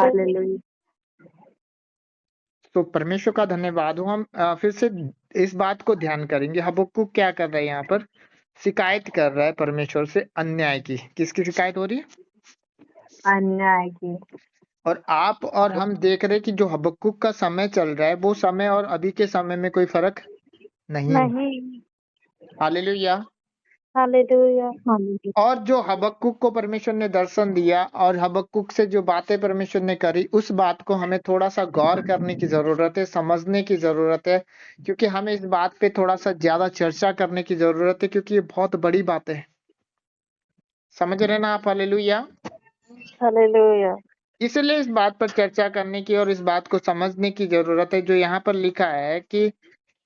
Hallelujah. तो परमेश्वर का धन्यवाद हो। हम फिर से इस बात को ध्यान करेंगे। हबक्कुक क्या कर रहा है यहाँ पर? शिकायत कर रहा है परमेश्वर से अन्याय की। किसकी शिकायत हो रही है? अन्याय की। और आप और हम देख रहे हैं कि जो हबक्कुक का समय चल रहा है वो समय और अभी के समय में कोई फर्क नहीं। नहीं। हालेलुया। हालेलुया। हालेलुया। और जो हबक्कुक को परमेश्वर ने दर्शन दिया और हबक्कुक से जो बातें परमेश्वर ने करी, उस बात को हमें थोड़ा सा गौर करने की जरूरत है, समझने की जरूरत है, क्योंकि हमें इस बात पे थोड़ा सा ज्यादा चर्चा करने की जरूरत है, क्योंकि ये बहुत बड़ी बात है। समझ रहे ना आप? हालेलुया। हालेलुया। इसलिए इस बात पर चर्चा करने की और इस बात को समझने की जरूरत है, जो यहाँ पर लिखा है कि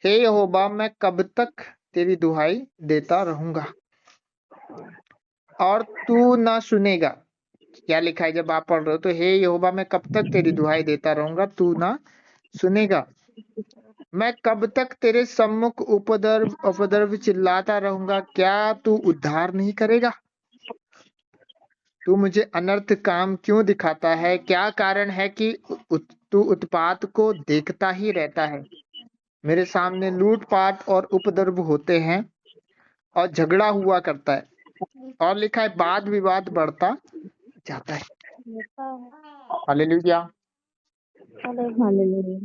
हे यहोवा, मैं कब तक तेरी दुहाई देता रहूंगा और तू ना सुनेगा। क्या लिखा है जब आप पढ़ रहे हो? तो हे यहोवा, मैं कब तक तेरी दुहाई देता रहूंगा, तू ना सुनेगा। मैं कब तक तेरे सम्मुख उपद्रव उपद्रव चिल्लाता रहूंगा, क्या तू उद्धार नहीं करेगा? तू मुझे अनर्थ काम क्यों दिखाता है? क्या कारण है कि तू उत्पात को देखता ही रहता है? मेरे सामने लूटपाट और उपद्रव होते हैं और झगड़ा हुआ करता है। और लिखा है वाद विवाद बढ़ता जाता है। हालेलुया। हालेलुया।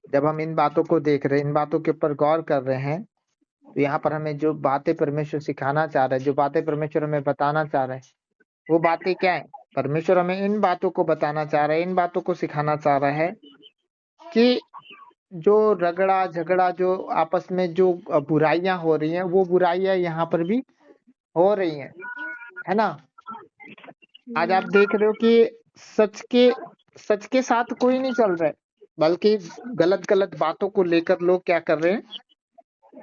जब हम इन बातों को देख रहे हैं, इन बातों के ऊपर गौर कर रहे हैं, तो यहाँ पर हमें जो बातें परमेश्वर सिखाना चाह रहा है, जो बातें परमेश्वर हमें बताना चाह रहा है, वो बातें क्या है? परमेश्वर हमें इन बातों को बताना चाह रहा है, इन बातों को सिखाना चाह रहा है कि जो रगड़ा झगड़ा, जो आपस में जो बुराइयां हो रही हैं, वो बुराइयां यहाँ पर भी हो रही हैं, है ना? आज आप देख रहे हो कि सच के साथ कोई नहीं चल रहा है, बल्कि गलत गलत बातों को लेकर लोग क्या कर रहे हैं?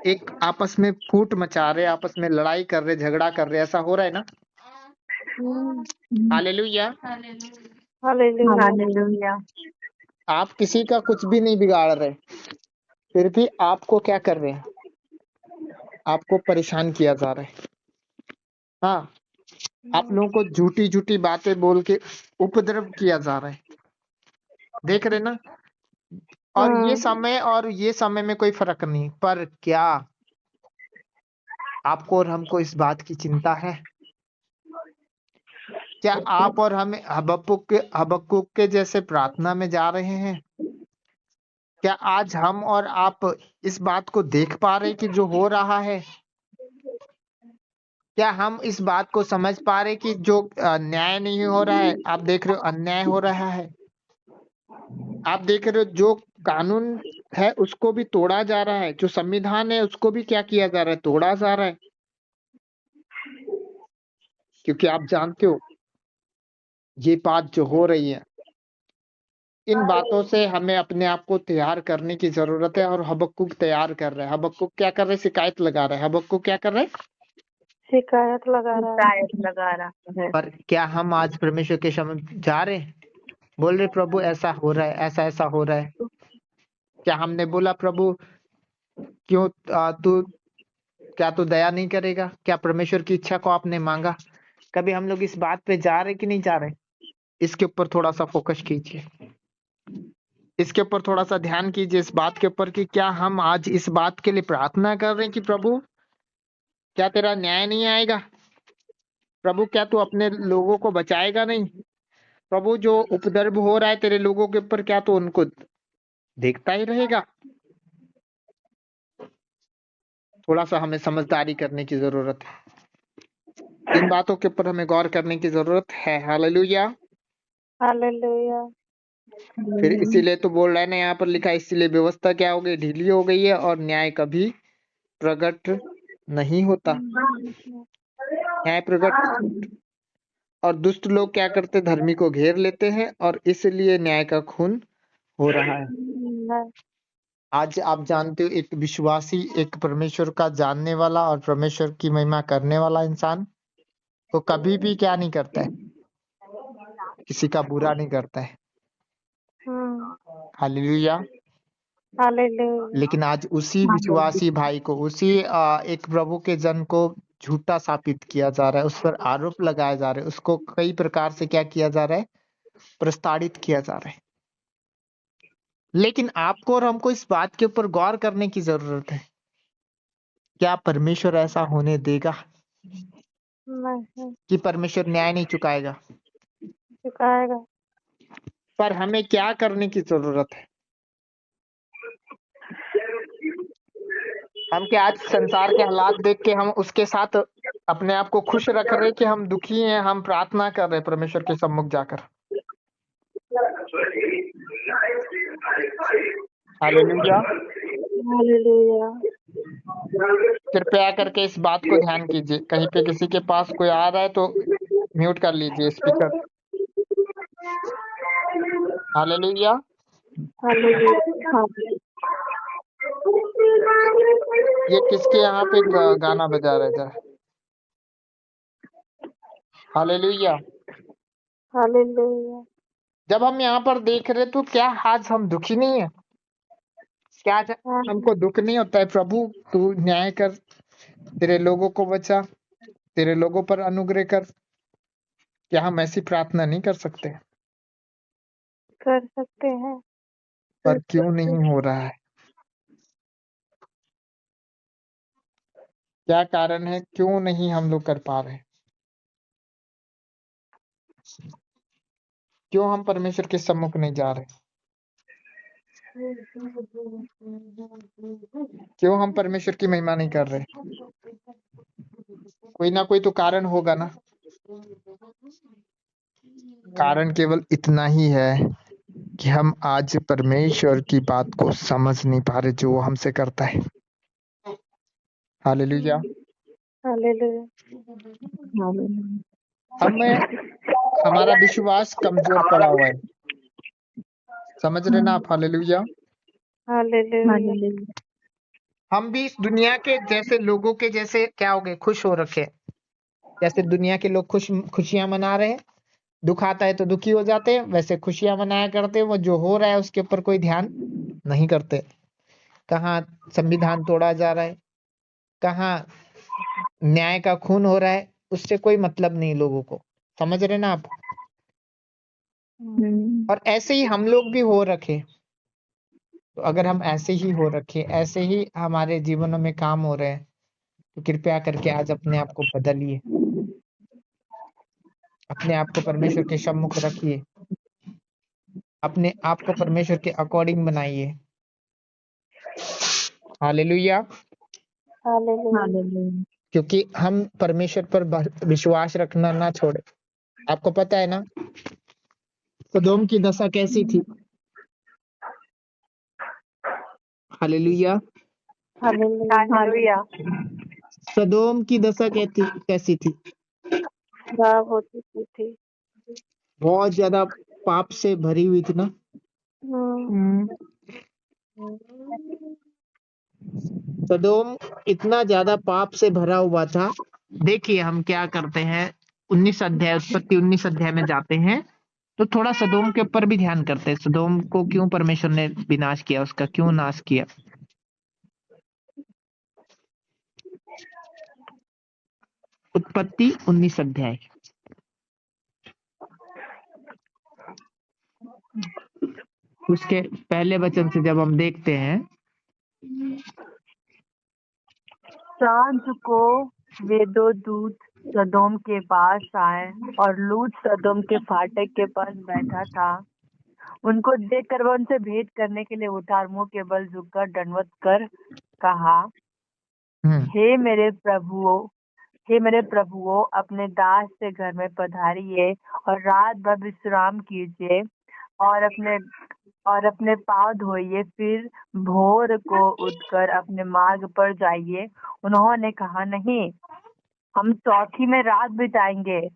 एक आपस में फूट मचा रहे, आपस में लड़ाई कर रहे, झगड़ा कर रहे। ऐसा हो रहा है ना? हालेलुया। हालेलुया। आप किसी का कुछ भी नहीं बिगाड़ रहे, फिर भी आपको क्या कर रहे हैं? आपको परेशान किया जा रहा है। हाँ, आप लोगों को झूठी झूठी बातें बोल के उपद्रव किया जा रहा है। देख रहे ना? और ये समय में कोई फर्क नहीं। पर क्या आपको और हमको इस बात की चिंता है? क्या आप और हम हबक्कुक के जैसे प्रार्थना में जा रहे हैं? क्या आज हम और आप इस बात को देख पा रहे कि जो हो रहा है? क्या हम इस बात को समझ पा रहे कि जो न्याय नहीं हो रहा है, आप देख रहे हो अन्याय हो रहा है। आप देख रहे हो जो कानून है उसको भी तोड़ा जा रहा है, जो संविधान है उसको भी क्या किया जा रहा है? तोड़ा जा रहा है। क्योंकि आप जानते हो ये बात जो हो रही है, इन बातों से हमें अपने आप को तैयार करने की जरूरत है। और हबक्कुक तैयार कर रहा है। हबक्कुक क्या कर रहे हैं? शिकायत लगा रहा है। हबक्कुक क्या कर रहे हैं? शिकायत लगा रहा है। पर क्या हम आज परमेश्वर के सामने जा रहे हैं, बोल रहे प्रभु ऐसा हो रहा है, ऐसा ऐसा हो रहा है? क्या हमने बोला प्रभु क्यों क्या तू दया नहीं करेगा? क्या परमेश्वर की इच्छा को आपने मांगा? कभी हम लोग इस बात पे जा रहे कि नहीं जा रहे? इसके ऊपर थोड़ा सा फोकस कीजिए, इसके ऊपर थोड़ा सा ध्यान कीजिए, इस बात के ऊपर कि क्या हम आज इस बात के लिए प्रार्थना कर रहे हैं कि प्रभु क्या तेरा न्याय नहीं आएगा? प्रभु क्या तू अपने लोगों को बचाएगा नहीं? प्रभु जो उपद्रव हो रहा है तेरे लोगों के ऊपर, क्या तू उनको देखता ही रहेगा? थोड़ा सा हमें समझदारी करने की जरूरत है। इन बातों के ऊपर हमें गौर करने की जरूरत है। हालेलुया। हालेलुया। फिर इसीलिए तो बोल रहा है ना, यहाँ पर लिखा है, इसीलिए व्यवस्था क्या हो गई? ढीली हो गई है और न्याय कभी प्रकट नहीं होता। न्याय प्रकट और दुष्ट लोग क्या करते? धर्मी को घेर लेते हैं और इसलिए न्याय का खून हो रहा है। आज आप जानते हो एक विश्वासी, एक परमेश्वर का जानने वाला और परमेश्वर की महिमा करने वाला इंसान तो कभी भी क्या नहीं करता है? किसी का बुरा नहीं करता है। हालेलुया। हालेलुया। लेकिन आज उसी विश्वासी भाई को, उसी एक प्रभु के जन को झूठा साबित किया जा रहा है, उस पर आरोप लगाया जा रहा है, उसको कई प्रकार से क्या किया जा रहा है? प्रस्तावित किया जा रहा है। लेकिन आपको और हमको इस बात के ऊपर गौर करने की जरूरत है, क्या परमेश्वर ऐसा होने देगा नहीं कि परमेश्वर न्याय नहीं चुकाएगा? चुकाएगा। पर हमें क्या करने की जरूरत है? हम क्या आज संसार के हालात देख के हम उसके साथ अपने आप को खुश रख रहे कि हम दुखी हैं? हम प्रार्थना कर रहे परमेश्वर के सम्मुख जाकर। हालेलुया। हालेलुया। कृपया करके इस बात को ध्यान कीजिए। कहीं पे किसी के पास कोई आ रहा है तो म्यूट कर लीजिए स्पीकर। हालेलुया। हालेलुया। ये किसके यहाँ पे गाना बजा रहा है जरा? हालेलुया। हालेलुया। जब हम यहाँ पर देख रहे तो क्या आज हम दुखी नहीं है? क्या आज हमको दुख नहीं होता है? प्रभु तू न्याय कर, तेरे लोगों को बचा, तेरे लोगों पर अनुग्रह कर। क्या हम ऐसी प्रार्थना नहीं कर सकते? कर सकते हैं। पर क्यों नहीं हो रहा है? क्या कारण है? क्यों नहीं हम लोग कर पा रहे? क्यों हम परमेश्वर के सम्मुख नहीं जा रहे? क्यों हम परमेश्वर की महिमा नहीं कर रहे? कोई ना कोई तो कारण होगा ना। कारण केवल इतना ही है कि हम आज परमेश्वर की बात को समझ नहीं पा रहे जो वो हमसे करता है। हालेलुया। हालेलुया। हमें हमारा विश्वास कमजोर पड़ा हुआ है। समझ रहे ना आप? हालेलुया। हालेलुया। हम भी इस दुनिया के जैसे लोगों के जैसे क्या हो गए? खुश हो रखे। जैसे दुनिया के लोग खुशियां मना रहे हैं, दुख आता है तो दुखी हो जाते हैं, वैसे खुशियां मनाया करते हैं। वो जो हो रहा है उसके ऊपर कोई ध्यान नहीं करते। कहाँ संविधान तोड़ा जा रहा है, कहाँ न्याय का खून हो रहा है, उससे कोई मतलब नहीं लोगों को। समझ रहे ना आप? और ऐसे ही हम लोग भी हो रखे। तो अगर हम ऐसे ही हो रखे, ऐसे ही हमारे जीवनों में काम हो रहे हैं, तो कृपया करके आज अपने आप को बदलिए, अपने आप को परमेश्वर के सम्मुख रखिए, अपने आप को परमेश्वर के अकॉर्डिंग बनाइए। हालेलुया। हालेलुया। क्योंकि हम परमेश्वर पर विश्वास रखना ना छोड़े। आपको पता है ना सदोम की दशा कैसी थी? हालेलुया। हालेलुया। सदोम की दशा कैसी थी? खराब हो चुकी थी। बहुत ज्यादा पाप से भरी हुई थी ना। सदोम इतना ज्यादा पाप से भरा हुआ था। देखिए हम क्या करते हैं, 19 अध्याय, उत्पत्ति 19 अध्याय में जाते हैं तो थोड़ा सदोम के ऊपर भी ध्यान करते हैं। सदोम को क्यों परमेश्वर ने विनाश किया, उसका क्यों नाश किया? उत्पत्ति 19 अध्याय उसके पहले वचन से जब हम देखते हैं, सांझ को वे दो दूत सदोम के पास आए और लूत सदोम के फाटक के पास बैठा था। उनको देखकर वह उनसे भेंट करने के लिए उठा और मुंह के बल झुककर दंडवत कर कहा, हे मेरे प्रभुओं, अपने दास से घर में पधारिए और रात भर विश्राम कीजिए और अपने पाँव धोइए, फिर भोर को उठकर अपने मार्ग पर जाइए। उन्होंने कहा, नहीं, हम चौथी में रात बिताएंगे।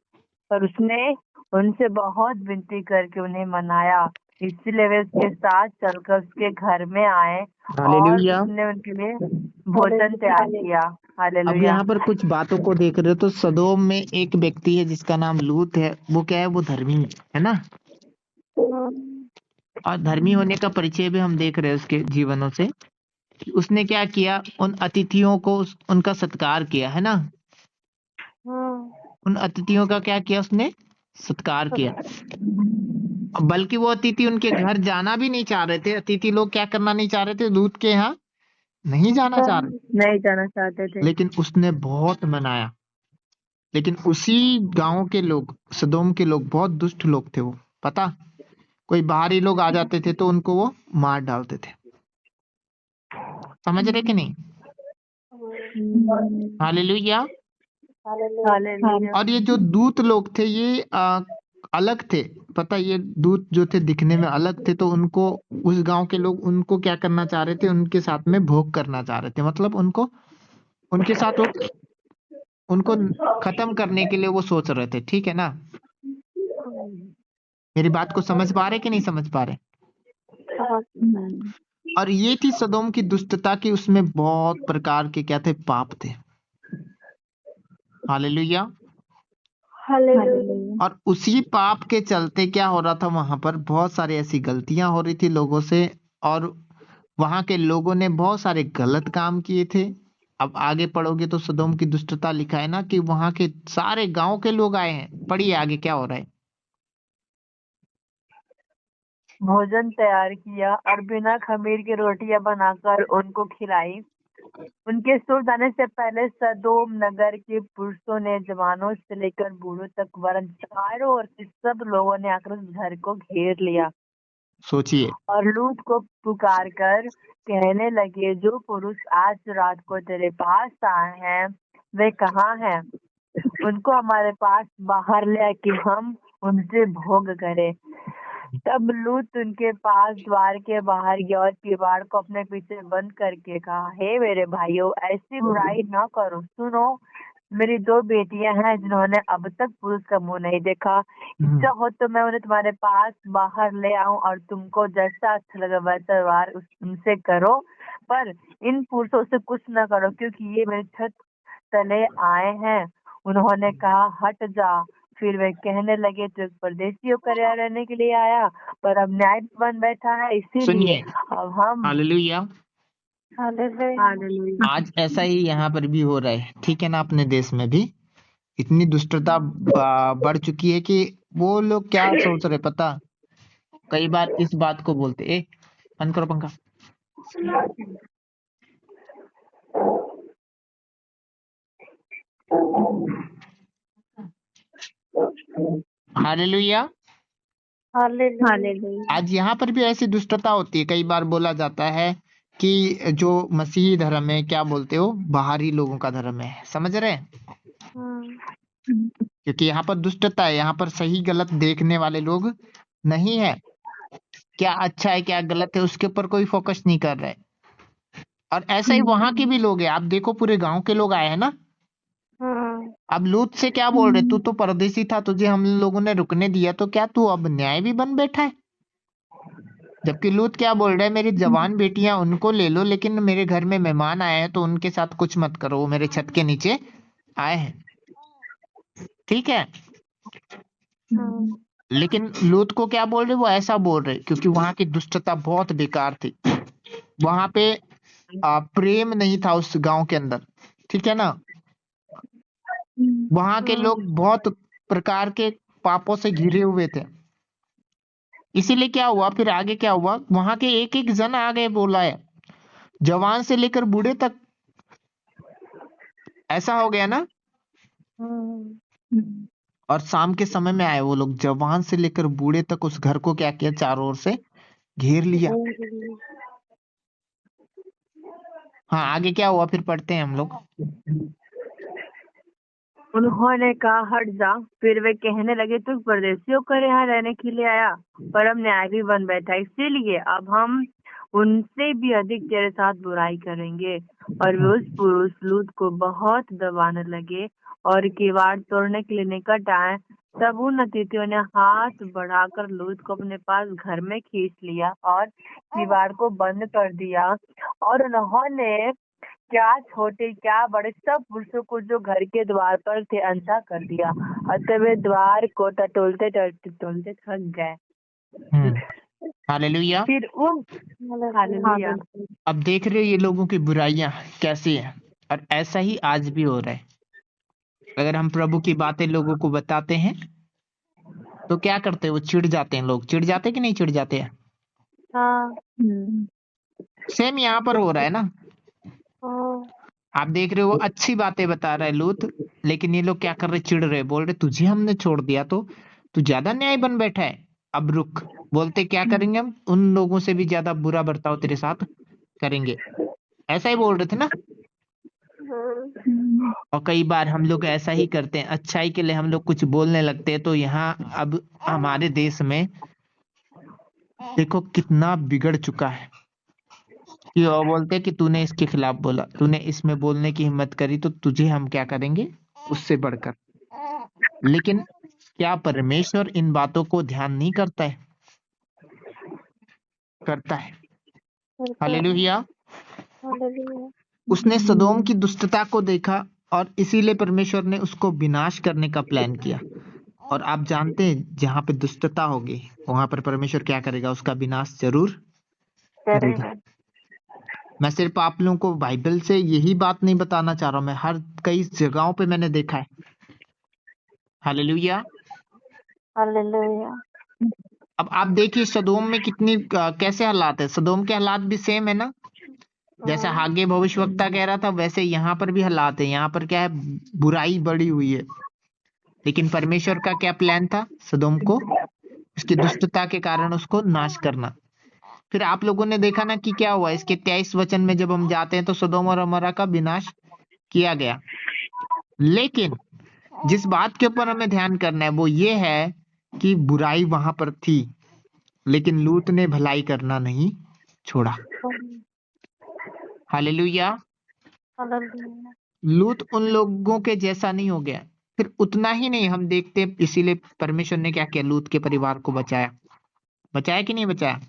पर उसने उनसे बहुत विनती करके उन्हें मनाया, इसलिए वे उसके साथ चलकर उसके घर में आए और हालेलुया। उसने उनके लिए भोजन तैयार किया। अब हालेलुया। यहाँ पर कुछ बातों को देख रहे हो तो सदोम में एक व्यक्ति है जिसका नाम लूत है। वो क्या है? वो धर्मी है ना। और धर्मी होने का परिचय भी हम देख रहे हैं उसके जीवनों से। उसने क्या किया? उन अतिथियों को उनका सत्कार किया, है ना। उन अतिथियों का क्या किया? उसने सत्कार किया। बल्कि वो अतिथि उनके घर जाना भी नहीं चाह रहे थे। अतिथि लोग क्या करना नहीं चाह रहे थे? लूत के यहाँ नहीं जाना चाह रहे, नहीं जाना चाहते थे। लेकिन उसने बहुत मनाया। लेकिन उसी गांव के लोग, सदोम के लोग, बहुत दुष्ट लोग थे वो। पता, कोई बाहरी लोग आ जाते थे तो उनको वो मार डालते थे। समझ रहे कि नहीं? हालेलुया। हालेलुया। और ये जो दूत लोग थे ये अलग थे। पता, ये दूत जो थे दिखने में अलग थे, तो उनको, उस गांव के लोग उनको क्या करना चाह रहे थे? उनके साथ में भोग करना चाह रहे थे। मतलब उनको, उनके साथ वो, उनको खत्म करने के लिए वो सोच रहे थे। ठीक है ना? मेरी बात को समझ पा रहे कि नहीं समझ पा रहे? और ये थी सदोम की दुष्टता की, उसमें बहुत प्रकार के क्या थे? पाप थे। हालेलुया। हालेलुया। और उसी पाप के चलते क्या हो रहा था? वहां पर बहुत सारी ऐसी गलतियां हो रही थी लोगों से, और वहां के लोगों ने बहुत सारे गलत काम किए थे। अब आगे पढ़ोगे तो सदोम की दुष्टता लिखा है ना, कि वहां के सारे गांव के लोग आए हैं। पढ़िए आगे क्या हो रहा है। भोजन तैयार किया और बिना खमीर की रोटियां बनाकर उनको खिलाई। उनके सूर्य आने से पहले सदोम नगर के पुरुषों ने जवानों से लेकर बूढ़ों तक, वरन चारों ओर से सब लोगों ने आकर उस घर को घेर लिया सोचिए। और लूत को पुकार कर कहने लगे, जो पुरुष आज रात को तेरे पास आए हैं वे कहाँ हैं? उनको हमारे पास बाहर ले आए कि हम उनसे भोग करें। तब लूत उनके पास द्वार के बाहर गया और किवाड़ को अपने पीछे बंद करके कहा, हे मेरे भाइयों, ऐसी बुराई न करो। सुनो, मेरी 2 बेटियां हैं जिन्होंने अब तक पुरुष का मुंह नहीं देखा। इच्छा हो तो मैं उन्हें तुम्हारे पास बाहर ले आऊं और तुमको जैसा अच्छा लगे वैसा व्यवहार उनसे करो, पर इन पुरुषों से कुछ न करो, क्योंकि ये मेरी छत तले आए हैं। उन्होंने कहा, हट जा। फिर वे कहने लगे, तो परदेशियों का रिहा रहने के लिए आया, पर अब न्याय बन बैठा है, इसीलिए सुनिए। अब हम हालेलुया। हालेलुया। आज ऐसा ही यहाँ पर भी हो रहा है। ठीक है ना? अपने देश में भी इतनी दुष्टता बढ़ चुकी है कि वो लोग क्या सोच रहे पता? कई बार इस बात को बोलते, ए बंद करो पंखा। हालेलुया। हालेलुया। आज यहाँ पर भी ऐसी दुष्टता होती है। कई बार बोला जाता है कि जो मसीही धर्म है, क्या बोलते हो, बाहरी लोगों का धर्म है। समझ रहे हैं? क्योंकि यहाँ पर दुष्टता है, यहाँ पर सही गलत देखने वाले लोग नहीं है। क्या अच्छा है क्या गलत है उसके ऊपर कोई फोकस नहीं कर रहे। और ऐसा ही वहां के भी लोग हैं। आप देखो, पूरे गांव के लोग आए हैं ना। अब लूत से क्या बोल रहे, तू तो परदेसी था, तुझे हम लोगों ने रुकने दिया, तो क्या तू अब न्याय भी बन बैठा है? जबकि लूत क्या बोल रहा है, मेरी जवान बेटियां उनको ले लो, लेकिन मेरे घर में मेहमान आए हैं तो उनके साथ कुछ मत करो, वो मेरे छत के नीचे आए हैं। ठीक है? लेकिन लूत को क्या बोल रहे, वो ऐसा बोल रहे क्योंकि वहां की दुष्टता बहुत बेकार थी। वहां पे प्रेम नहीं था उस गांव के अंदर। ठीक है ना? वहां के लोग बहुत प्रकार के पापों से घिरे हुए थे। इसीलिए क्या हुआ, फिर आगे क्या हुआ, वहां के एक एक जन आ गए, बोला है, जवान से लेकर बूढ़े तक। ऐसा हो गया ना? और शाम के समय में आए वो लोग, जवान से लेकर बूढ़े तक, उस घर को क्या किया, चारों ओर से घेर लिया। हाँ, आगे क्या हुआ फिर पढ़ते हैं हम लोग। उन्होंने कहा, हट जा। फिर वे कहने लगे, तू परदेशियों को यहाँ रहने के लिए आया, पर अब न्याय भी बन बैठा, इसीलिए अब हम उनसे भी अधिक तेरे साथ बुराई करेंगे। और वे उस पुरुष लूत को बहुत दबाने लगे और किवाड़ तोड़ने के लिए निकट आए। तब उन अतिथियों ने हाथ बढ़ाकर लूत को अपने पास घर में खींच लिया और किवाड़ को बंद कर दिया। और उन्होंने क्या छोटे क्या बड़े सब पुरुषों को जो घर के द्वार पर थे अंधा कर दिया। अतः वे द्वार को टटोलते टटोलते थक गए। हालेलुया। फिर उन हालेलुया। अब देख रहे हो ये लोगों की बुराइयां कैसी है, और ऐसा ही आज भी हो रहा है। अगर हम प्रभु की बातें लोगों को बताते हैं तो क्या करते हैं, वो चिढ़ जाते हैं। लोग चिढ़ जाते कि नहीं चिढ़ जाते हैं? हाँ। सेम यहाँ पर हो रहा है ना। हाँ। आप देख रहे हो वो अच्छी बातें बता रहा है लूत, लेकिन ये लोग क्या कर रहे, चिढ़ रहे, बोल रहे तुझे हमने छोड़ दिया तो तू ज्यादा न्याय बन बैठा है, अब रुक। बोलते क्या करेंगे, हम उन लोगों से भी ज्यादा बुरा बर्ताव तेरे साथ करेंगे, ऐसा ही बोल रहे थे ना। और कई बार हम लोग ऐसा ही करते हैं, अच्छाई के लिए हम लोग कुछ बोलने लगते हैं, तो यहाँ अब हमारे देश में देखो कितना बिगड़ चुका है कि वो बोलते हैं कि तूने इसके खिलाफ बोला, तूने इसमें बोलने की हिम्मत करी, तो तुझे हम क्या करेंगे उससे बढ़कर। लेकिन क्या परमेश्वर इन बातों को ध्यान नहीं करता है? करता है। हालेलुया। हालेलुया। उसने सदोम की दुष्टता को देखा और इसीलिए परमेश्वर ने उसको विनाश करने का प्लान किया। और आप जानते हैं जहां पे दुष्टता होगी वहां पर परमेश्वर क्या करेगा, उसका विनाश जरूर करेगा। मैं सिर्फ आप लोगों को बाइबल से यही बात नहीं बताना चाह रहा हूं, मैं हर कई जगहों पे मैंने देखा है। हालेलुया। हालेलुया। अब आप देखिए सदोम में कितनी कैसे हालात है। सदोम के हालात भी सेम है ना, जैसा हागे भविष्यवक्ता कह रहा था वैसे यहाँ पर भी हालात है। यहाँ पर क्या है, बुराई बढ़ी हुई है, लेकिन परमेश्वर का क्या प्लान था, सदोम को उसकी दुष्टता के कारण उसको नाश करना। फिर आप लोगों ने देखा ना कि क्या हुआ, इसके 23 वचन में जब हम जाते हैं तो सदोम और अमोरा का विनाश किया गया। लेकिन जिस बात के ऊपर हमें ध्यान करना है वो ये है कि बुराई वहां पर थी, लेकिन लूत ने भलाई करना नहीं छोड़ा। हालेलुया। हालेलुया। लूत उन लोगों के जैसा नहीं हो गया। फिर उतना ही नहीं, हम देखते हैं इसीलिए परमेश्वर ने क्या किया, लूत के परिवार को बचाया। बचाया कि नहीं बचाया?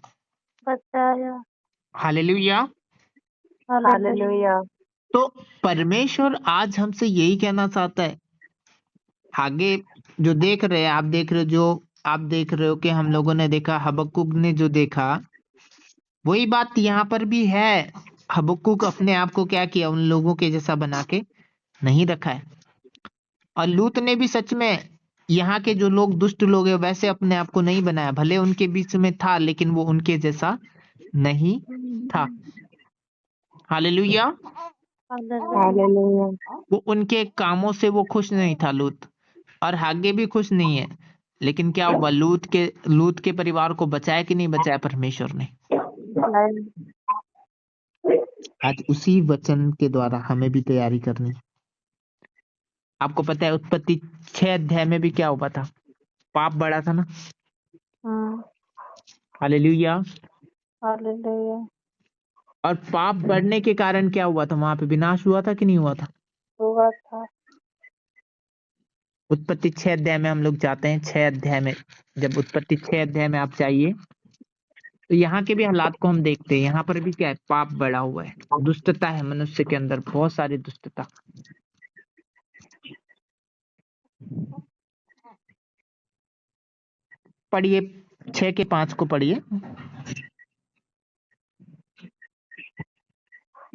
बचाया। हालेलुया। हालेलुया। तो परमेश्वर आज हमसे यही कहना चाहता है। आगे जो देख रहे हैं, आप देख रहे हो, जो आप देख रहे हो कि हम लोगों ने देखा, हबक्कुक ने जो देखा वही बात यहाँ पर भी है। हबक्कुक अपने आप को क्या किया, उन लोगों के जैसा बना के नहीं रखा है। और लूत ने भी सच में यहाँ के जो लोग दुष्ट लोग हैं वैसे अपने आप को नहीं बनाया, भले उनके बीच में था लेकिन वो उनके जैसा नहीं था। हालेलुया। हालेलुया। वो उनके कामों से वो खुश नहीं था लूत, और हागे भी खुश नहीं है। लेकिन क्या हुआ, लूत के परिवार को बचाया कि नहीं बचाया परमेश्वर ने? आज उसी वचन के द्वारा हमें भी तैयारी करनी। आपको पता है उत्पत्ति 6 अध्याय में भी क्या हुआ था, पाप बढ़ा था ना। हालेलुया। हालेलुया। और पाप बढ़ने के कारण क्या हुआ था, वहां पे विनाश हुआ था कि नहीं हुआ था? हुआ था। उत्पत्ति 6 अध्याय में हम लोग जाते हैं। 6 अध्याय में, जब उत्पत्ति 6 अध्याय में आप जाइए तो यहाँ के भी हालात को हम देखते हैं। यहाँ पर भी क्या है, पाप बढ़ा हुआ है, दुष्टता है मनुष्य के अंदर, बहुत सारी दुष्टता। पढ़िए 6 के 5 को पढ़िए।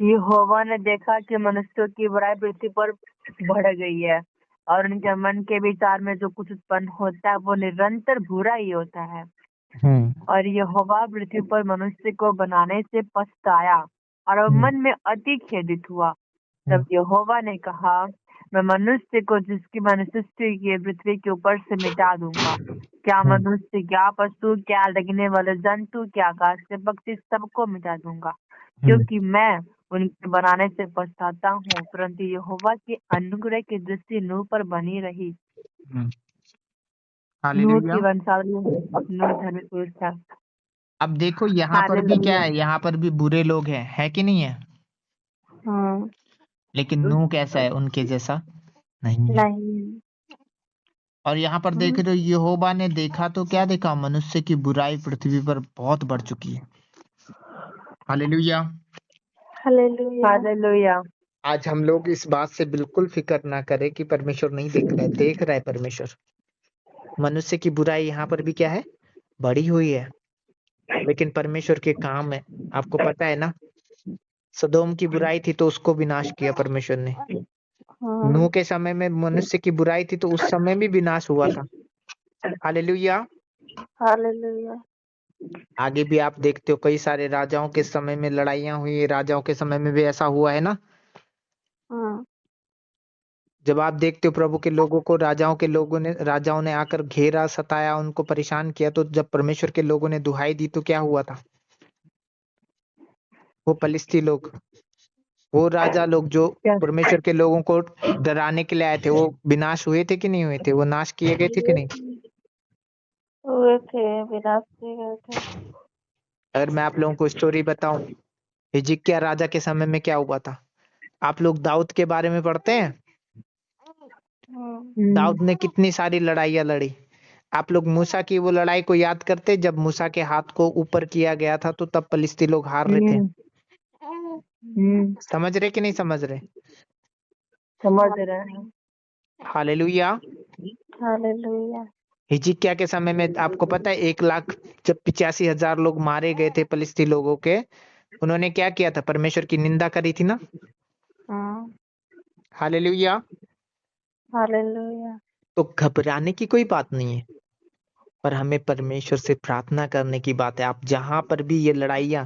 यहोवा ने देखा कि मनुष्यों की बुराई पृथ्वी पर बढ़ गई है और उनके मन के विचार में जो कुछ उत्पन्न होता है वो निरंतर बुरा ही होता है। और यहोवा पृथ्वी पर मनुष्य को बनाने से पछताया और वह मन में अति खेदित हुआ। तब यहोवा ने कहा, मैं मनुष्य को जिसकी मैंने सृष्टि की पृथ्वी के ऊपर से मिटा दूंगा। क्या मनुष्य, क्या पशु, क्या लगने वाले जंतु, क्या आकाश के पक्षी, सबको मिटा दूंगा, क्योंकि मैं उनके बनाने से पछताता हूँ। परंतु यहोवा की अनुग्रह की दृष्टि नूह पर बनी रही। नूह की वंशावली नूह धर्मी पुरुष था। अब देखो यहाँ पर भी क्या है, यहाँ पर भी बुरे लोग हैं, है कि नहीं है? लेकिन नूह कैसा है, उनके जैसा नहीं है। और यहाँ पर देख रहे हो, यहोवा ने देखा तो क्या देखा, मनुष्य की बुराई पृथ्वी पर बहुत बढ़ चुकी है। हालेलुया। हालेलुया। हालेलुया। आज हम लोग इस बात से बिल्कुल फिक्र ना करें कि परमेश्वर नहीं देख रहा है, देख रहा है परमेश्वर। मनुष्य की बुराई यहाँ पर भी क्या है, बढ़ी हुई है, लेकिन परमेश्वर के काम है। आपको पता है ना, सदोम की बुराई थी तो उसको विनाश किया परमेश्वर ने। नूह के समय में मनुष्य की बुराई थी तो उस समय भी विनाश हुआ था। हालेलुया। हालेलुया। आगे भी आप देखते हो कई सारे राजाओं के समय में लड़ाइयां हुई, राजाओं के समय में भी ऐसा हुआ है ना। हम्म, जब आप देखते हो प्रभु के लोगों को राजाओं ने आकर घेरा, सताया, उनको परेशान किया, तो जब परमेश्वर के लोगों ने दुहाई दी तो क्या हुआ था? वो पलिश्ती लोग, वो राजा लोग जो क्या? परमेश्वर के लोगों को डराने के लिए आए थे, वो विनाश हुए थे कि नहीं हुए थे? वो नाश किए गए थे कि नहीं? हुए थे, विनाश किए गए थे। अगर मैं आप लोगों को स्टोरी बताऊं, हिजकिय्याह राजा के समय में क्या हुआ था? आप लोग दाऊद के बारे में पढ़ते हैं? दाऊद ने कितनी सारी लड़ाइयां लड़ी। आप लोग मूसा की वो लड़ाई को याद करते, जब मूसा के हाथ को ऊपर किया गया था तो तब फलिस्ती लोग हार रहे थे। समझ रहे कि नहीं समझ रहे? समझ रहे हैं। हालेलुया। हालेलुया। हिजकिय्याह के समय में आपको पता है 1,00,000 जब 85,000 लोग मारे गए थे फलिस्ती लोगों के, उन्होंने क्या किया था? परमेश्वर की निंदा करी थी ना। हम्म, हालेलुया। हालेलुया। तो घबराने की कोई बात नहीं है, पर हमें परमेश्वर से प्रार्थना करने की बात है। आप जहां पर भी ये लड़ाइयां,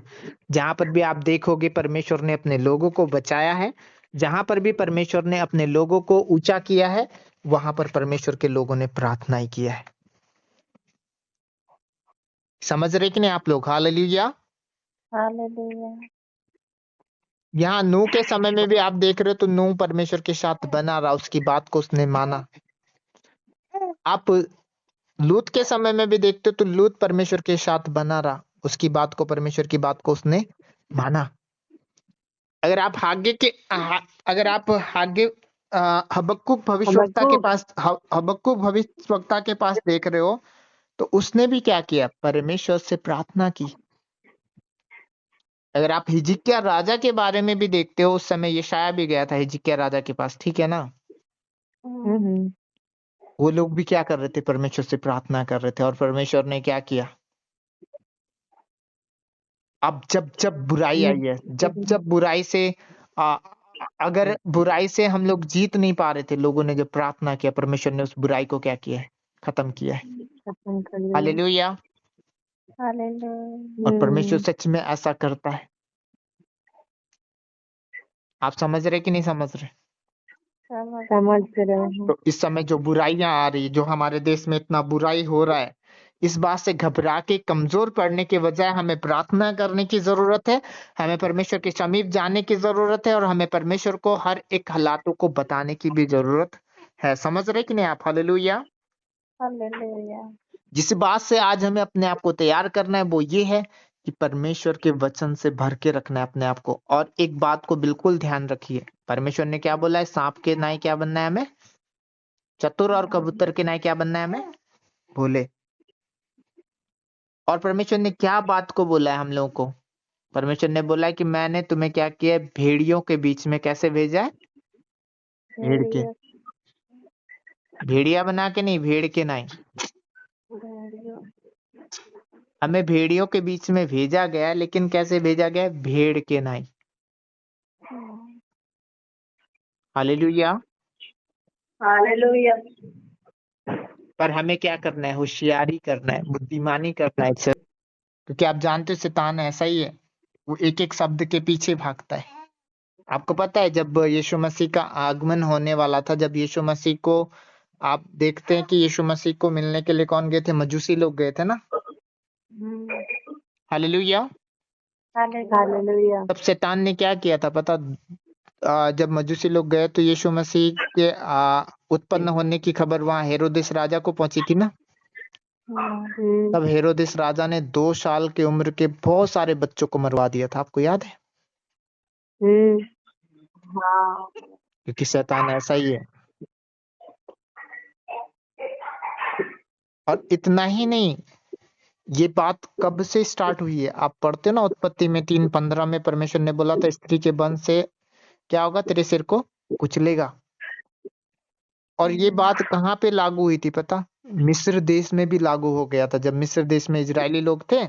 जहां पर भी आप देखोगे परमेश्वर ने अपने लोगों को बचाया है, जहां पर भी परमेश्वर ने अपने लोगों को ऊंचा किया है, वहां पर परमेश्वर के लोगों ने प्रार्थना ही किया है। समझ रहे कि नहीं आप लोग? हालेलुया। हालेलुया। यहाँ नूह के समय में भी आप देख रहे हो, तो नूह परमेश्वर के साथ बना रहा, उसकी बात को उसने माना। आप लूत के समय में भी देखते हो तो लूत परमेश्वर के साथ बना रहा, उसकी बात को, परमेश्वर की बात को उसने माना। अगर आप अगर आप हागे हबक्कुक भविष्यवक्ता के हबक्कुक। पास हबक्कुक भविष्यवक्ता के पास देख रहे हो, तो उसने भी क्या किया? परमेश्वर से प्रार्थना की। अगर आप हिजकिय्याह राजा के बारे में भी देखते हो, उस समय यशायाह भी गया था हिजकिय्याह राजा के पास, ठीक है ना। हम्म। वो लोग भी क्या कर रहे थे? परमेश्वर से प्रार्थना कर रहे थे, और परमेश्वर ने क्या किया? अब जब जब बुराई आई है, जब जब बुराई से आ, अगर बुराई से हम लोग जीत नहीं पा रहे थे, लोगों ने जब प्रार्थना किया, परमेश्वर ने उस बुराई को क्या किया है? खत्म किया है। खत्म कर दिया। हालेलुया। हालेलुया। और परमेश्वर सच में ऐसा करता है। आप समझ रहे कि नहीं समझ रहे? समझ रहे हैं। तो इस समय जो बुराइयां आ रही, जो हमारे देश में इतना बुराई हो रहा है, इस बात से घबरा के कमजोर पड़ने के बजाय हमें प्रार्थना करने की जरूरत है। हमें परमेश्वर के समीप जाने की जरूरत है, और हमें परमेश्वर को हर एक हालातों को बताने की भी जरूरत है। समझ रहे कि नहीं आप? हालेलुया। हालेलुया। जिस बात से आज हमें अपने आप को तैयार करना है वो ये है कि परमेश्वर के वचन से भर के रखना है अपने आप को। और एक बात को बिल्कुल ध्यान रखिए, परमेश्वर ने क्या बोला है? सांप के नाई क्या बनना है हमें? चतुर। और कबूतर के नाई क्या बनना है हमें? भोले। और परमेश्वर ने क्या बात को बोला है हम लोगों को? परमेश्वर ने बोला है कि मैंने तुम्हें क्या किया है? भेड़ियों के बीच में कैसे भेजा है? भेड़ के, भेड़िया बना के नहीं, भेड़ के नाई। हमें भेड़ियों के बीच में भेजा गया है, लेकिन कैसे भेजा गया है? भेड़ के नाई। हालेलुया। हालेलुया। पर हमें क्या करना है? होशियारी करना है, बुद्धिमानी करना है, क्योंकि आप जानते हो शैतान ऐसा ही है, वो एक एक शब्द के पीछे भागता है। आपको पता है जब यीशु मसीह का आगमन होने वाला था, जब यीशु मसीह को आप देखते हैं कि यीशु मसीह को मिलने के लिए कौन गए थे? मजूसी लोग गए थे ना। हालेलुया। हालेलुया। तब शैतान ने क्या किया था पता? जब मजूसी लोग गए तो यीशु मसीह के उत्पन्न होने की खबर वहां हेरोदेस राजा को पहुंची थी ना। तब हेरोदेस राजा ने 2 साल की उम्र के बहुत सारे बच्चों को मरवा दिया था। आपको याद है? हाँ। क्योंकि शैतान ऐसा ही है। और इतना ही नहीं, ये बात कब से स्टार्ट हुई है? आप पढ़ते हो ना उत्पत्ति में 3:15 में परमेश्वर ने बोला था स्त्री के वंश से क्या होगा? तेरे सिर को कुचलेगा। और ये बात कहाँ पे लागू हुई थी पता? मिस्र देश में भी लागू हो गया था, जब मिस्र देश में इजरायली लोग थे।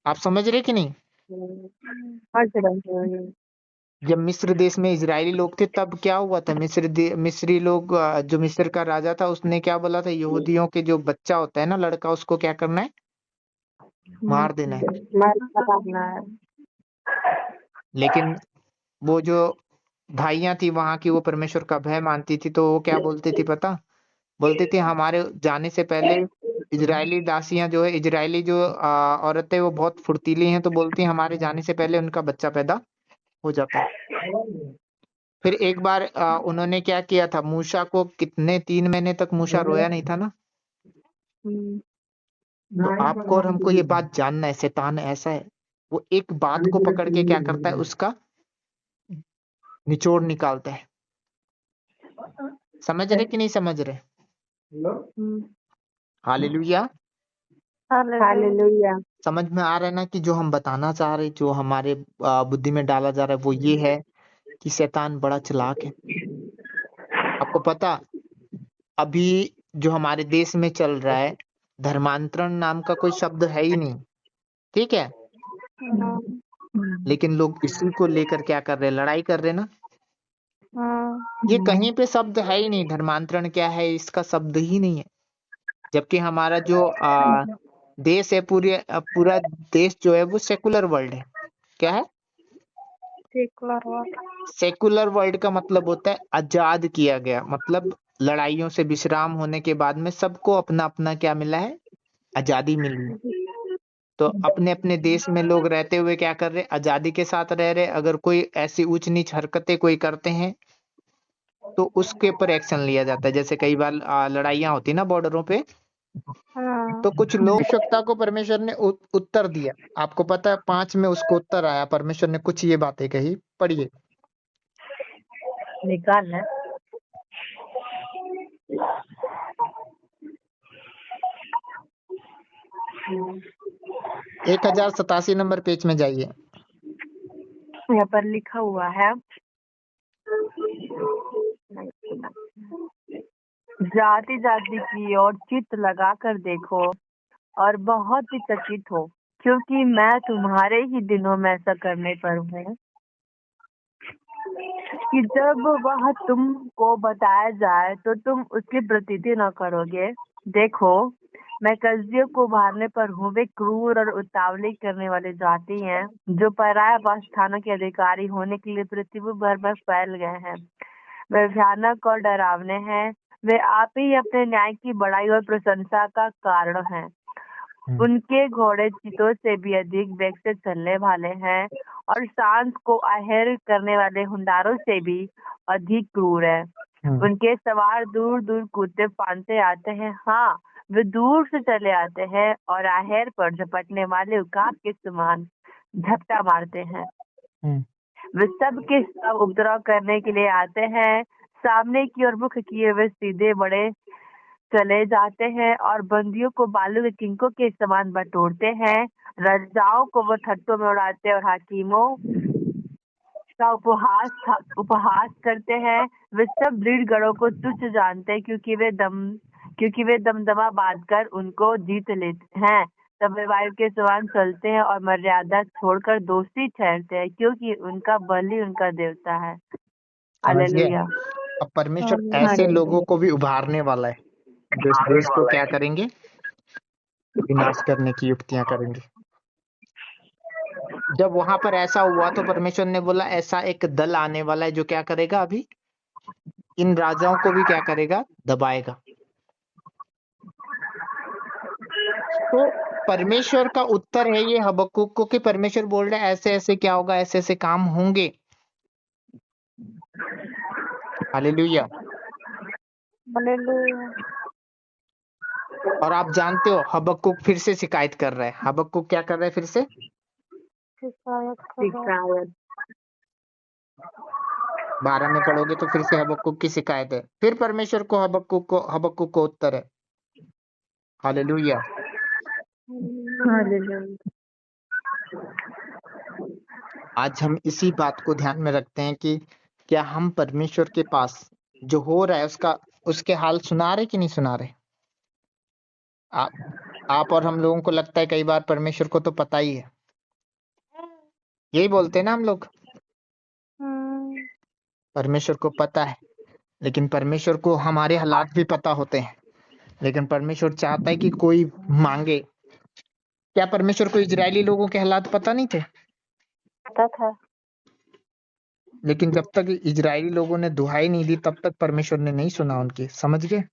आप समझ रहे कि नहीं? समझ रहे हैं। जब मिस्र देश में इजरायली लोग थे तब क्या हुआ था? मिस्री लोग जो मिस्र का राजा था उसने क्या बोला था? यहूदियों के जो बच्चा होता है ना, लड़का, उसको क्या करना है? मार देना है। करना है। लेकिन वो जो भाइयां थी वहां की, वो परमेश्वर का भय मानती थी, तो वो क्या बोलती थी पता? बोलती थी हमारे जाने से पहले इजरायली दासियां जो है, इजरायली जो औरतें, वो बहुत फुर्तीली हैं, तो बोलती हैं हमारे जाने से पहले उनका बच्चा पैदा हो जाता है। फिर एक बार उन्होंने क्या किया था? मूसा को कितने 3 महीने तक मूसा रोया नहीं था ना? हम्म, तो आपको और हमको ये बात जानना है, शैतान ऐसा है, वो एक बात को पकड़ के क्या करता है? उसका निचोड़ निकालता है। समझ रहे कि नहीं समझ रहे? हालेलुया। हालेलुया। हालेलुया। समझ में आ रहा है ना कि जो हम बताना चाह रहे, जो हमारे बुद्धि में डाला जा रहा है, वो ये है कि शैतान बड़ा चालाक है। आपको पता, अभी जो हमारे देश में चल रहा है, धर्मांतरण नाम का कोई शब्द है ही नहीं, ठीक है? लेकिन लोग इसी को लेकर क्या कर रहे हैं? लड़ाई कर रहे हैं ना। ये कहीं पे शब्द है ही नहीं, धर्मांतरण क्या है, इसका शब्द ही नहीं है। जबकि हमारा जो देश है, पूरा देश जो है वो सेकुलर वर्ल्ड है। क्या है? Secular word. सेकुलर वर्ल्ड का मतलब होता है आजाद किया गया, मतलब लड़ाइयों से विश्राम होने के बाद में सबको अपना अपना क्या मिला है? आजादी मिली है। तो अपने अपने देश में लोग रहते हुए क्या कर रहे? आजादी के साथ रह रहे। अगर कोई ऐसी ऊंच नीच हरकतें कोई करते हैं तो उसके ऊपर एक्शन लिया जाता है। जैसे कई बार लड़ाइयां होती ना बॉर्डरों पे, तो कुछ लोग आवश्यकता को परमेश्वर ने उत्तर दिया। आपको पता है 5 में उसको उत्तर आया, परमेश्वर ने कुछ ये बातें कही, पढ़िए। निकाल है। 1087 नंबर पेज में जाइए। यहाँ पर लिखा हुआ है, जाति जाति की ओर चित्त लगा कर देखो और बहुत ही चकित हो, क्योंकि मैं तुम्हारे ही दिनों में ऐसा करने पर हूँ कि जब वह तुमको बताया जाए तो तुम उसकी प्रतीति न करोगे। देखो, मैं कसदियों को उभारने पर हूँ। वे क्रूर और उतावली करने वाली जाति हैं, जो पराया वासस्थानों के अधिकारी होने के लिए पृथ्वी भर में फैल गए हैं। वे भयानक और डरावने हैं। वे आप ही अपने न्याय की बड़ाई और प्रशंसा का कारण हैं। उनके घोड़े चीतों से भी अधिक वेग से चलने वाले हैं और सांस को आहेर करने वाले हुंडारों से भी अधिक क्रूर है। उनके सवार दूर दूर कूदते फांदते आते हैं। हाँ, वे दूर से चले आते हैं और आहेर पर झपटने वाले उकाब के समान झपटा मारते हैं। वे सब के सब उपद्रव करने के लिए आते हैं। सामने की ओर मुख किए वे सीधे बड़े चले जाते हैं और बंदियों को बालू के किंकों के समान बटोरते हैं। राजाओं को वो ठट्टों में उड़ाते और हाकिमों का उपहास करते हैं। वे सब दृढ़ को तुच्छ जानते हैं, क्योंकि वे दमदमा बांधकर उनको जीत लेते हैं। तब वे वायु के समान चलते हैं और मर्यादा छोड़कर दोषी ठहरते हैं, क्योंकि उनका बलि उनका देवता है। हालेलुया। अब परमेश्वर ऐसे लोगों को भी उभारने वाला है जो इस देश को क्या करेंगे? विनाश करने की युक्तियां करेंगे। जब वहां पर ऐसा हुआ तो परमेश्वर ने बोला ऐसा एक दल आने वाला है जो क्या करेगा? अभी इन राजाओं को भी क्या करेगा? दबाएगा। तो परमेश्वर का उत्तर है ये हबक्कुक को कि परमेश्वर बोल रहा है ऐसे ऐसे क्या होगा, ऐसे ऐसे काम होंगे। हालेलुया। हालेलुया। और आप जानते हो हबक्कुक फिर से शिकायत कर रहा है। हबक्कुक क्या कर रहा है? फिर से शिकायत कर रहा है। 12 में पढ़ोगे तो फिर से हबक्कुक की शिकायत है। फिर परमेश्वर को हबक्कुक को उत्तर है। हालेलुया। आज हम इसी बात को ध्यान में रखते हैं कि क्या हम परमेश्वर के पास जो हो रहा है उसके हाल सुना रहे कि नहीं सुना रहे? आप और हम लोगों को लगता है कई बार परमेश्वर को तो पता ही है, यही बोलते हैं ना हम लोग। परमेश्वर को पता है, लेकिन परमेश्वर को हमारे हालात भी पता होते हैं, लेकिन परमेश्वर चाहता है कि कोई मांगे। क्या परमेश्वर को इजरायली लोगों के हालात पता नहीं थे? पता था। लेकिन जब तक इजरायली लोगों ने दुहाई नहीं दी तब तक परमेश्वर ने नहीं सुना उनकी। समझ गए?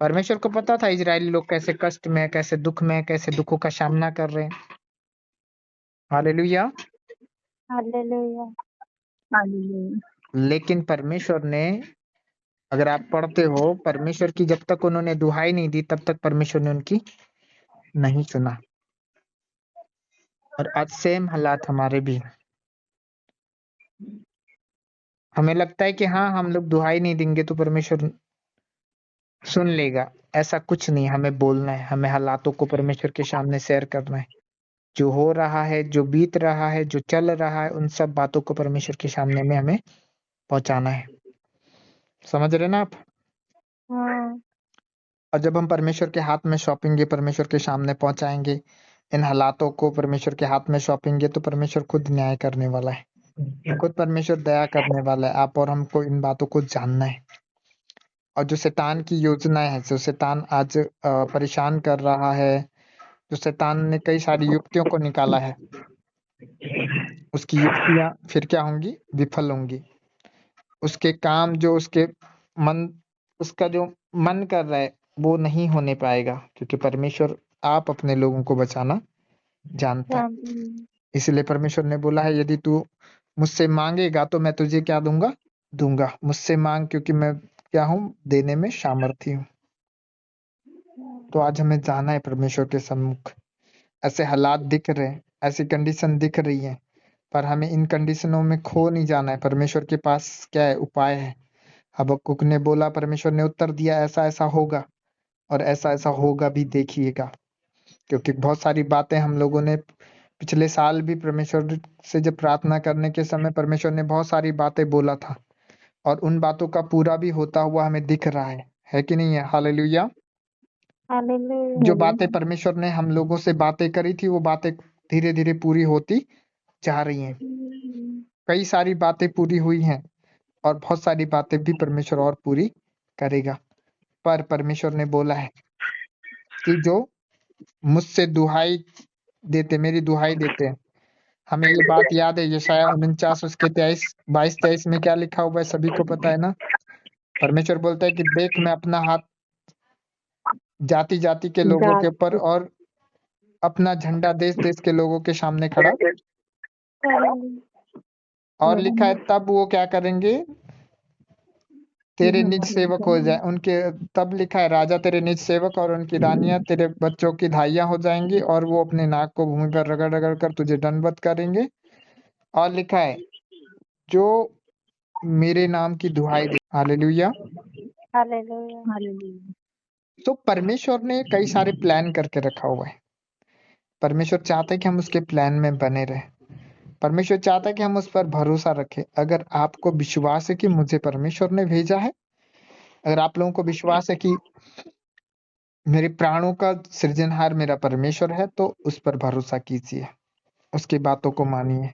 परमेश्वर को पता था इजरायली लोग कैसे कष्ट में है, कैसे दुख में है, कैसे दुखों का सामना कर रहे हैं। हालेलुया। हालेलुया। लेकिन परमेश्वर ने, अगर आप पढ़ते हो, परमेश्वर की जब तक उन्होंने दुहाई नहीं दी तब तक परमेश्वर ने उनकी नहीं सुना। और आज सेम हालात हमारे भी हैं। हमें लगता है कि हाँ, हम लोग दुहाई नहीं देंगे तो परमेश्वर सुन लेगा। ऐसा कुछ नहीं। हमें बोलना है, हमें हालातों को परमेश्वर के सामने शेयर करना है। जो हो रहा है, जो बीत रहा है, जो चल रहा है, उन सब बातों को परमेश्वर के सामने में हमें पहुंचाना है। समझ रहे ना आप? और जब हम परमेश्वर के हाथ में सौंपेंगे, परमेश्वर के सामने पहुंचाएंगे, इन हालातों को परमेश्वर के हाथ में सौंपेंगे, तो परमेश्वर खुद न्याय करने वाला है, खुद परमेश्वर दया करने वाला है। आप और हमको इन बातों को जानना है। और जो शैतान की योजनाएं है, जो शैतान आज परेशान कर रहा है, जो शैतान ने कई सारी युक्तियों को निकाला है, उसकी युक्तियां फिर क्या होंगी? विफल होंगी। उसके काम जो उसका जो मन कर रहा है वो नहीं होने पाएगा, क्योंकि परमेश्वर आप अपने लोगों को बचाना जानता है। इसलिए परमेश्वर ने बोला है, यदि तू मुझसे मांगेगा तो मैं तुझे क्या दूंगा। मुझसे मांग, क्योंकि मैं क्या हूँ? देने में सामर्थी हूँ। तो आज हमें जाना है परमेश्वर के सम्मुख। ऐसे हालात दिख रहे हैं, ऐसी कंडीशन दिख रही है, पर हमें इन कंडीशनों में खो नहीं जाना है। परमेश्वर के पास क्या है? उपाय है। हबक्कुक ने बोला, परमेश्वर ने उत्तर दिया, ऐसा ऐसा होगा और ऐसा ऐसा होगा भी, देखिएगा। क्योंकि बहुत सारी बातें हम लोगों ने पिछले साल भी परमेश्वर से जब प्रार्थना करने के समय परमेश्वर ने बहुत सारी बातें बोला था, और उन बातों का पूरा भी होता हुआ हमें दिख रहा है कि नहीं है? हालेलुया। जो बातें परमेश्वर ने हम लोगों से बातें करी थी, वो बातें धीरे धीरे पूरी होती जा रही हैं। कई सारी बातें पूरी हुई हैं और बहुत सारी बातें भी परमेश्वर और पूरी करेगा। पर परमेश्वर ने बोला है कि जो मुझसे दुहाई देते, मेरी दुहाई देते हैं। हमें ये बात याद है, यशायाह 49 उसके 22-23 में क्या लिखा हुआ है? सभी को पता है ना? परमेश्वर बोलता है कि देख, मैं अपना हाथ जाति जाति के लोगों के ऊपर और अपना झंडा देश देश के लोगों के सामने खड़ा। और लिखा है, तब वो क्या करेंगे? तेरे निज सेवक हो जाए उनके। तब लिखा है, राजा तेरे निज सेवक और उनकी रानियां तेरे बच्चों की धाइयां हो जाएंगी, और वो अपने नाक को भूमि पर रगड़ रगड़ कर तुझे दंडवत करेंगे। और लिखा है, जो मेरे नाम की दुहाई दे। हालेलुया। तो परमेश्वर ने कई सारे प्लान करके रखा हुआ है। परमेश्वर चाहता है कि हम उसके प्लान में बने रहें। परमेश्वर चाहता है कि हम उस पर भरोसा रखें। अगर आपको विश्वास है कि मुझे परमेश्वर ने भेजा है, अगर आप लोगों को विश्वास है कि मेरे प्राणों का सृजनहार मेरा परमेश्वर है, तो उस पर भरोसा कीजिए, उसकी बातों को मानिए,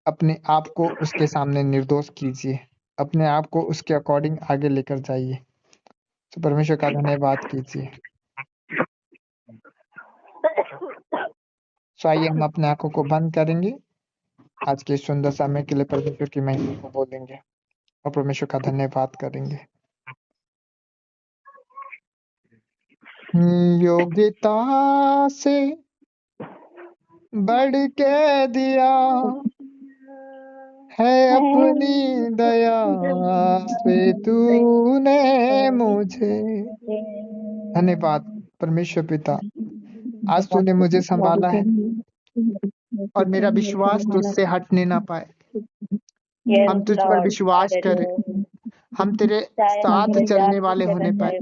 अपने आप को उसके सामने निर्दोष कीजिए, अपने आप को उसके अकॉर्डिंग आगे लेकर जाइए। तो परमेश्वर का धन्यवाद कीजिए। तो आइए हम अपने आंखों को बंद करेंगे, आज के सुंदर समय के लिए परमेश्वर की महिमा को बोलेंगे और परमेश्वर का धन्यवाद करेंगे। योग्यता से बढ़ के दिया है अपनी दया से तूने मुझे। धन्यवाद परमेश्वर पिता, आज तूने मुझे संभाला है और मेरा विश्वास तुझसे हटने ना पाए। हम तुझ पर विश्वास करें, हम तेरे साथ चलने वाले होने पाए,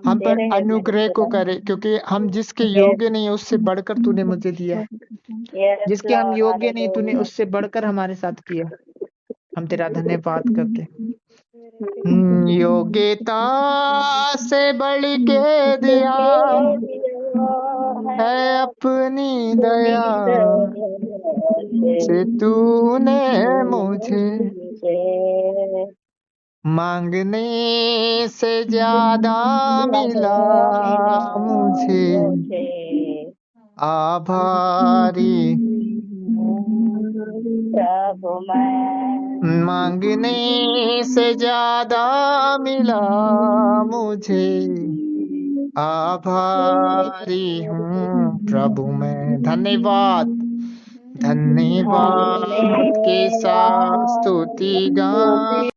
हम पर अनुग्रह को करे, क्योंकि हम जिसके योग्य नहीं है उससे बढ़कर तूने मुझे दिया है। जिसके हम योग्य नहीं, तूने उससे बढ़कर हमारे साथ किया। हम तेरा धन्यवाद करते। योग्यता से बढ़ के दिया है अपनी दया से तूने मुझे मांगने से ज्यादा मिला मुझे, आभारी प्रभु मैं मांगने से ज्यादा मिला मुझे, आभारी हूँ प्रभु मैं। धन्यवाद धन्यवाद के साथ स्तुति गान